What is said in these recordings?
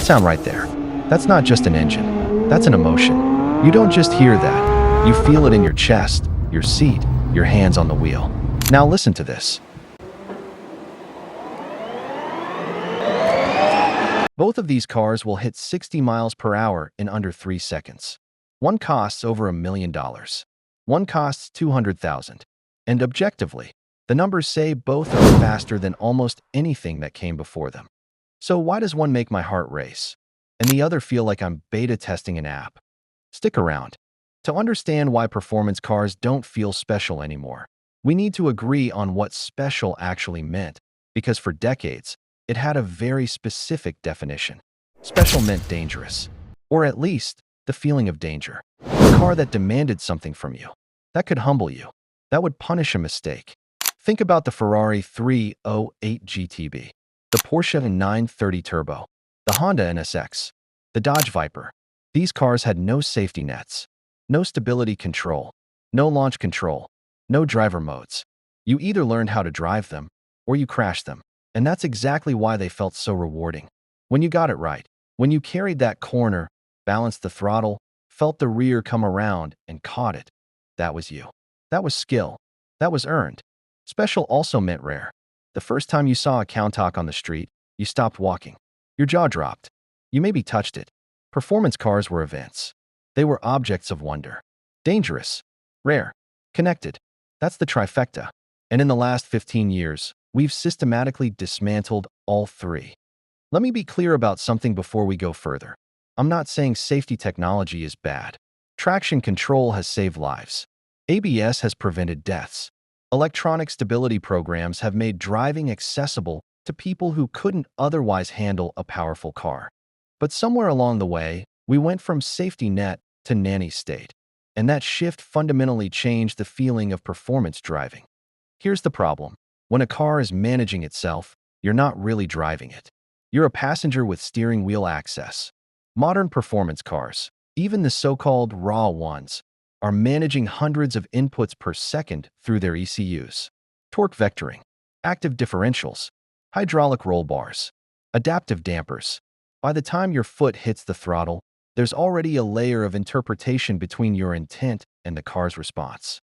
sound right there. That's not just an engine. That's an emotion. You don't just hear that. You feel it in your chest, your seat, your hands on the wheel. Now listen to this. Both of these cars will hit 60 miles per hour in under 3 seconds. One costs over $1 million. One costs $200,000. And objectively, the numbers say both are faster than almost anything that came before them. So why does one make my heart race, and the other feel like I'm beta testing an app? Stick around. To understand why performance cars don't feel special anymore, we need to agree on what special actually meant, because for decades, it had a very specific definition. Special meant dangerous, or at least the feeling of danger. A car that demanded something from you, that could humble you, that would punish a mistake. Think about the Ferrari 308 GTB, the Porsche 930 Turbo, the Honda NSX, the Dodge Viper. These cars had no safety nets, no stability control, no launch control, no driver modes. You either learned how to drive them, or you crashed them. And that's exactly why they felt so rewarding. When you got it right, when you carried that corner, balanced the throttle, felt the rear come around, and caught it, that was you. That was skill. That was earned. Special also meant rare. The first time you saw a Countach on the street, you stopped walking. Your jaw dropped. You maybe touched it. Performance cars were events. They were objects of wonder. Dangerous, rare, connected. That's the trifecta. And in the last 15 years, we've systematically dismantled all three. Let me be clear about something before we go further. I'm not saying safety technology is bad. Traction control has saved lives. ABS has prevented deaths. Electronic stability programs have made driving accessible to people who couldn't otherwise handle a powerful car. But somewhere along the way, we went from safety net to nanny state. And that shift fundamentally changed the feeling of performance driving. Here's the problem. When a car is managing itself, you're not really driving it. You're a passenger with steering wheel access. Modern performance cars, even the so-called raw ones, are managing hundreds of inputs per second through their ECUs. Torque vectoring, active differentials, hydraulic roll bars, adaptive dampers. By the time your foot hits the throttle, there's already a layer of interpretation between your intent and the car's response.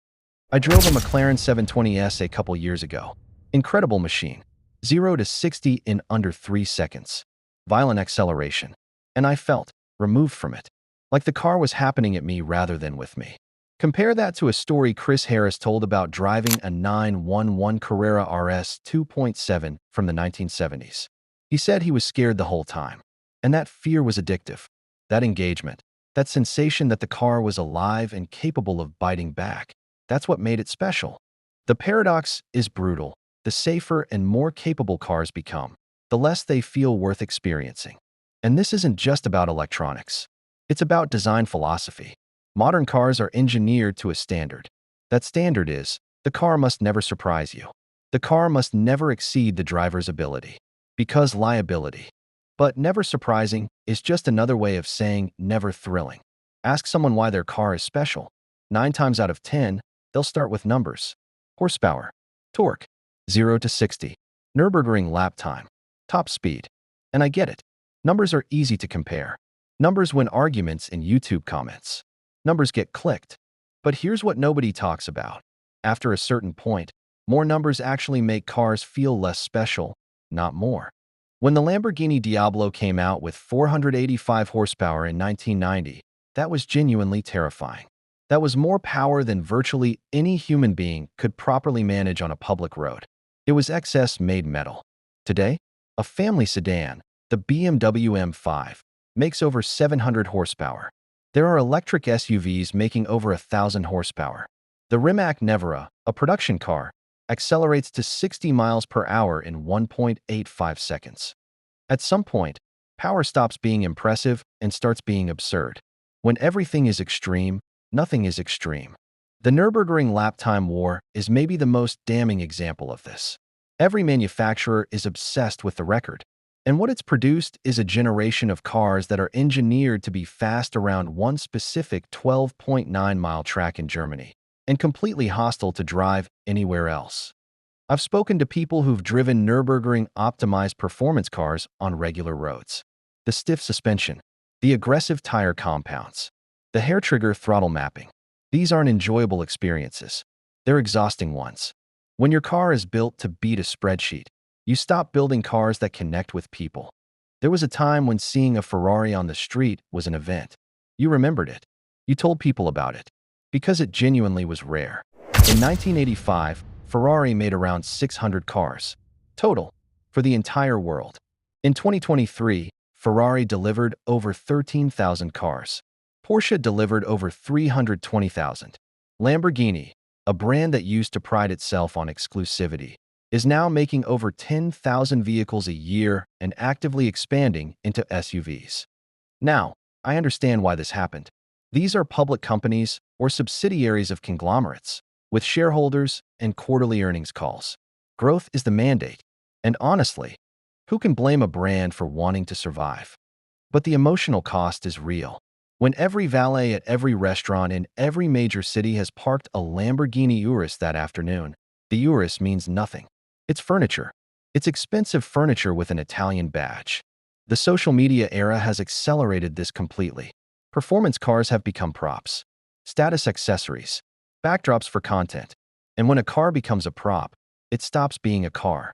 I drove a McLaren 720S a couple years ago. Incredible machine. 0 to 60 in under 3 seconds. Violent acceleration. And I felt removed from it. Like the car was happening at me rather than with me. Compare that to a story Chris Harris told about driving a 911 Carrera RS 2.7 from the 1970s. He said he was scared the whole time. And that fear was addictive. That engagement. That sensation that the car was alive and capable of biting back. That's what made it special. The paradox is brutal. The safer and more capable cars become, the less they feel worth experiencing. And this isn't just about electronics. It's about design philosophy. Modern cars are engineered to a standard. That standard is, the car must never surprise you. The car must never exceed the driver's ability. Because liability. But never surprising is just another way of saying never thrilling. Ask someone why their car is special. 9 times out of 10, they'll start with numbers. Horsepower, torque, 0 to 60, Nürburgring lap time, top speed. And I get it. Numbers are easy to compare. Numbers win arguments in YouTube comments. Numbers get clicked. But here's what nobody talks about. After a certain point, more numbers actually make cars feel less special, not more. When the Lamborghini Diablo came out with 485 horsepower in 1990, that was genuinely terrifying. That was more power than virtually any human being could properly manage on a public road. It was excess made metal. Today, a family sedan, the BMW M5, makes over 700 horsepower. There are electric SUVs making over 1,000 horsepower. The Rimac Nevera, a production car, accelerates to 60 miles per hour in 1.85 seconds. At some point, power stops being impressive and starts being absurd. When everything is extreme, nothing is extreme. The Nürburgring lap time war is maybe the most damning example of this. Every manufacturer is obsessed with the record, and what it's produced is a generation of cars that are engineered to be fast around one specific 12.9-mile track in Germany, and completely hostile to drive anywhere else. I've spoken to people who've driven Nürburgring-optimized performance cars on regular roads. the stiff suspension, the aggressive tire compounds, the hair trigger throttle mapping. These aren't enjoyable experiences. They're exhausting ones. When your car is built to beat a spreadsheet, you stop building cars that connect with people. There was a time when seeing a Ferrari on the street was an event. You remembered it. You told people about it. Because it genuinely was rare. In 1985, Ferrari made around 600 cars, total, for the entire world. In 2023, Ferrari delivered over 13,000 cars. Porsche delivered over 320,000. Lamborghini, a brand that used to pride itself on exclusivity, is now making over 10,000 vehicles a year and actively expanding into SUVs. Now, I understand why this happened. These are public companies or subsidiaries of conglomerates, with shareholders and quarterly earnings calls. Growth is the mandate. And honestly, who can blame a brand for wanting to survive? But the emotional cost is real. When every valet at every restaurant in every major city has parked a Lamborghini Urus that afternoon, the Urus means nothing. It's furniture. It's expensive furniture with an Italian badge. The social media era has accelerated this completely. Performance cars have become props, status accessories, backdrops for content. And when a car becomes a prop, it stops being a car.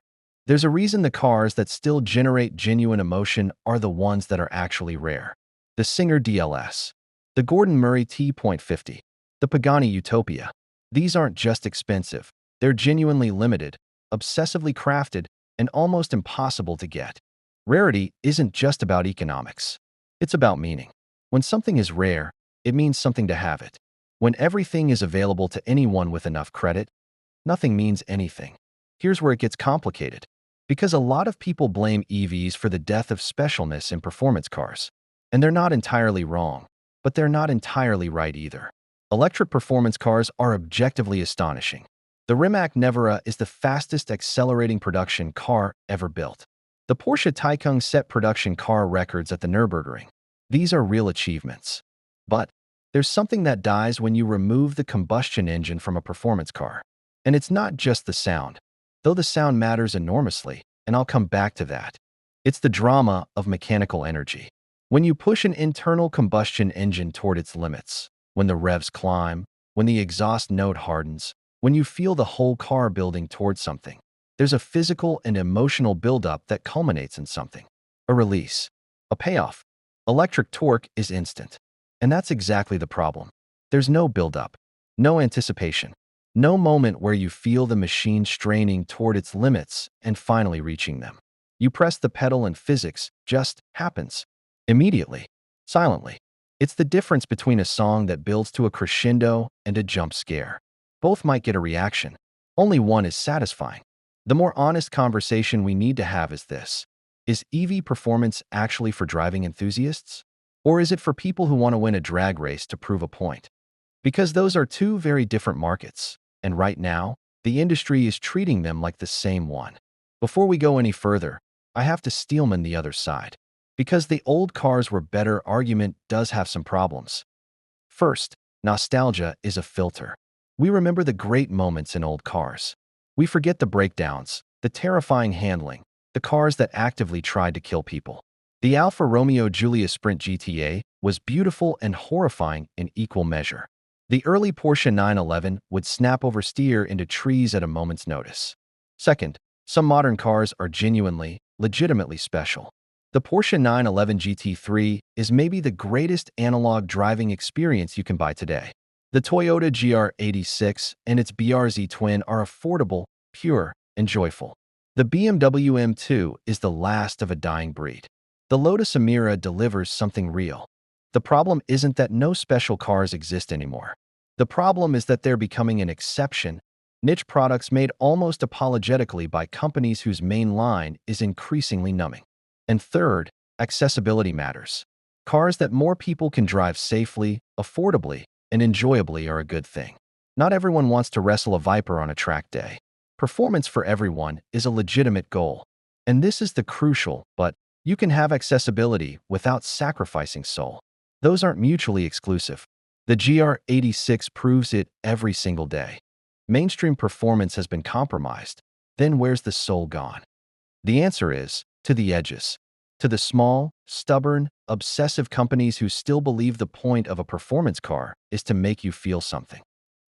There's a reason the cars that still generate genuine emotion are the ones that are actually rare. The Singer DLS, the Gordon Murray T.50, the Pagani Utopia. These aren't just expensive. They're genuinely limited, obsessively crafted, and almost impossible to get. Rarity isn't just about economics. It's about meaning. When something is rare, it means something to have it. When everything is available to anyone with enough credit, nothing means anything. Here's where it gets complicated. Because a lot of people blame EVs for the death of specialness in performance cars. And they're not entirely wrong, but they're not entirely right either. Electric performance cars are objectively astonishing. The Rimac Nevera is the fastest accelerating production car ever built. The Porsche Taycan set production car records at the Nürburgring. These are real achievements. But there's something that dies when you remove the combustion engine from a performance car. And it's not just the sound, though the sound matters enormously, and I'll come back to that. It's the drama of mechanical energy. When you push an internal combustion engine toward its limits, when the revs climb, when the exhaust note hardens, when you feel the whole car building towards something, there's a physical and emotional buildup that culminates in something. A release. A payoff. Electric torque is instant. And that's exactly the problem. There's no buildup, no anticipation, no moment where you feel the machine straining toward its limits and finally reaching them. You press the pedal and physics just happens. Immediately. Silently. It's the difference between a song that builds to a crescendo and a jump scare. Both might get a reaction. Only one is satisfying. The more honest conversation we need to have is this. Is EV performance actually for driving enthusiasts? Or is it for people who want to win a drag race to prove a point? Because those are two very different markets, and right now, the industry is treating them like the same one. Before we go any further, I have to steelman the other side. Because the old cars were better argument does have some problems. First, nostalgia is a filter. We remember the great moments in old cars. We forget the breakdowns, the terrifying handling, the cars that actively tried to kill people. The Alfa Romeo Giulia Sprint GTA was beautiful and horrifying in equal measure. The early Porsche 911 would snap oversteer into trees at a moment's notice. Second, some modern cars are genuinely, legitimately special. The Porsche 911 GT3 is maybe the greatest analog driving experience you can buy today. The Toyota GR86 and its BRZ twin are affordable, pure, and joyful. The BMW M2 is the last of a dying breed. The Lotus Emira delivers something real. The problem isn't that no special cars exist anymore. The problem is that they're becoming an exception, niche products made almost apologetically by companies whose main line is increasingly numbing. And third, accessibility matters. Cars that more people can drive safely, affordably, and enjoyably are a good thing. Not everyone wants to wrestle a Viper on a track day. Performance for everyone is a legitimate goal. And this is the crucial, but you can have accessibility without sacrificing soul. Those aren't mutually exclusive. The GR86 proves it every single day. Mainstream performance has been compromised. Then where's the soul gone? The answer is, to the edges. To the small, stubborn, obsessive companies who still believe the point of a performance car is to make you feel something.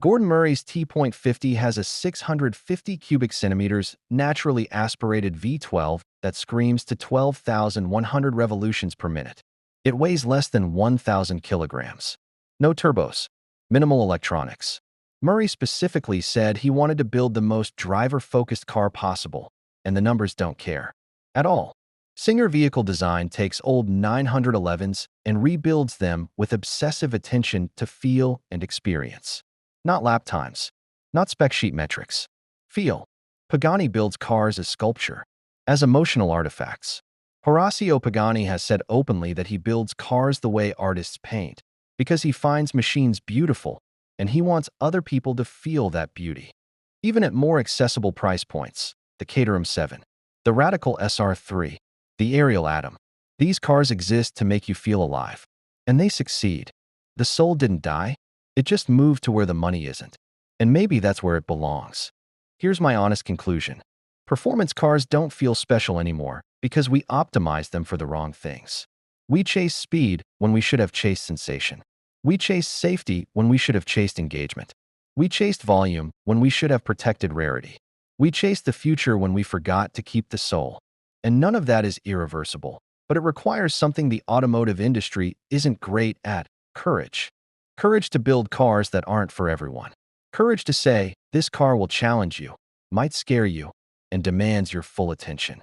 Gordon Murray's T.50 has a 650 cubic centimeters naturally aspirated V12 that screams to 12,100 revolutions per minute. It weighs less than 1,000 kilograms. No turbos. Minimal electronics. Murray specifically said he wanted to build the most driver-focused car possible, and the numbers don't care. At all. Singer vehicle design takes old 911s and rebuilds them with obsessive attention to feel and experience. Not lap times. Not spec sheet metrics. Feel. Pagani builds cars as sculpture, as emotional artifacts. Horacio Pagani has said openly that he builds cars the way artists paint, because he finds machines beautiful, and he wants other people to feel that beauty. Even at more accessible price points, the Caterham 7, the Radical SR3, the Ariel Atom. These cars exist to make you feel alive. And they succeed. The soul didn't die. It just moved to where the money isn't. And maybe that's where it belongs. Here's my honest conclusion. Performance cars don't feel special anymore because we optimize them for the wrong things. We chase speed when we should have chased sensation. We chase safety when we should have chased engagement. We chased volume when we should have protected rarity. We chased the future when we forgot to keep the soul. And none of that is irreversible, but it requires something the automotive industry isn't great at: courage. Courage to build cars that aren't for everyone. Courage to say, this car will challenge you, might scare you, and demands your full attention.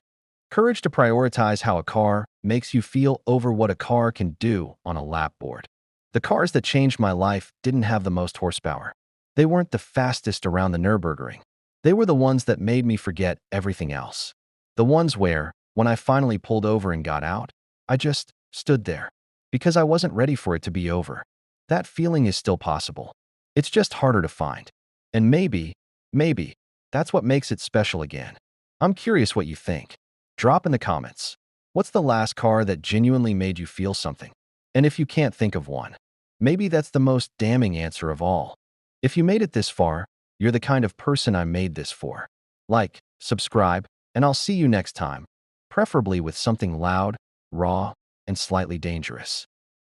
Courage to prioritize how a car makes you feel over what a car can do on a lap board. The cars that changed my life didn't have the most horsepower. They weren't the fastest around the Nürburgring. They were the ones that made me forget everything else. The ones where, when I finally pulled over and got out, I just stood there, because I wasn't ready for it to be over. That feeling is still possible. It's just harder to find. And maybe, that's what makes it special again. I'm curious what you think. Drop in the comments. What's the last car that genuinely made you feel something? And if you can't think of one, maybe that's the most damning answer of all. If you made it this far, you're the kind of person I made this for. Like, subscribe, and I'll see you next time, preferably with something loud, raw, and slightly dangerous.